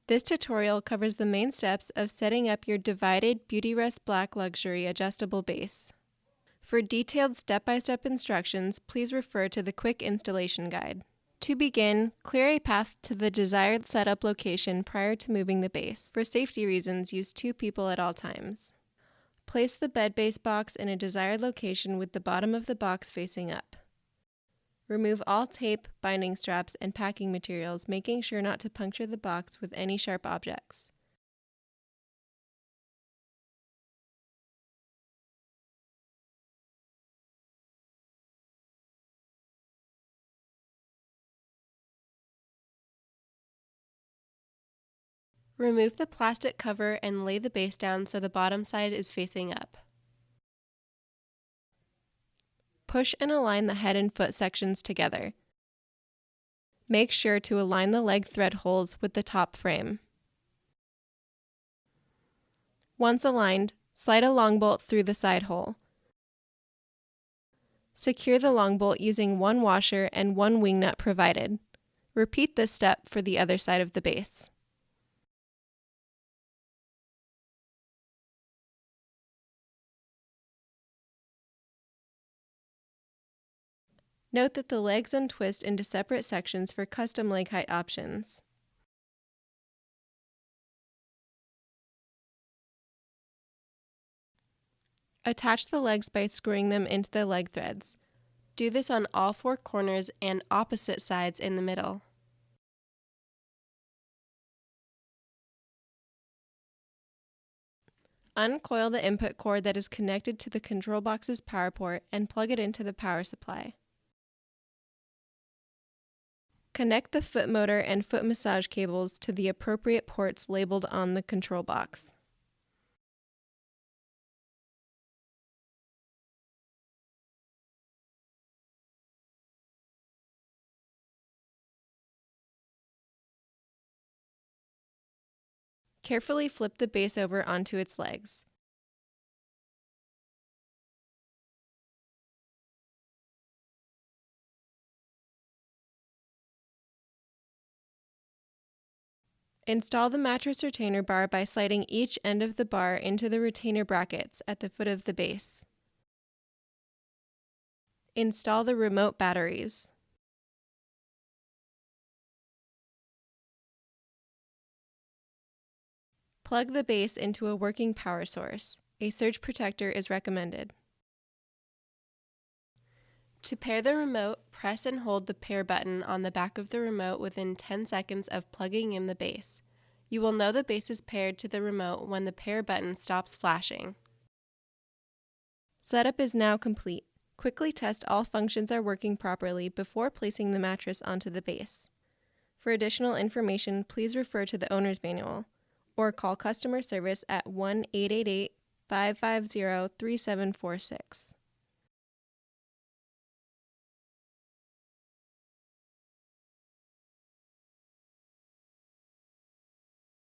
This tutorial covers the main steps of setting up your divided Beautyrest Black Luxury adjustable base. For detailed step-by-step instructions, please refer to the quick installation guide. To begin, clear a path to the desired setup location prior to moving the base. For safety reasons, use 2 people at all times. Place the bed base box in a desired location with the bottom of the box facing up. Remove all tape, binding straps, and packing materials, making sure not to puncture the box with any sharp objects. Remove the plastic cover and lay the base down so the bottom side is facing up. Push and align the head and foot sections together. Make sure to align the leg thread holes with the top frame. Once aligned, slide a long bolt through the side hole. Secure the long bolt using 1 washer and 1 wing nut provided. Repeat this step for the other side of the base. Note that the legs untwist into separate sections for custom leg height options. Attach the legs by screwing them into the leg threads. Do this on all 4 corners and opposite sides in the middle. Uncoil the input cord that is connected to the control box's power port and plug it into the power supply. Connect the foot motor and foot massage cables to the appropriate ports labeled on the control box. Carefully flip the base over onto its legs. Install the mattress retainer bar by sliding each end of the bar into the retainer brackets at the foot of the base. Install the remote batteries. Plug the base into a working power source. A surge protector is recommended. To pair the remote, press and hold the pair button on the back of the remote within 10 seconds of plugging in the base. You will know the base is paired to the remote when the pair button stops flashing. Setup is now complete. Quickly test all functions are working properly before placing the mattress onto the base. For additional information, please refer to the owner's manual or call customer service at 1-888-550-3746.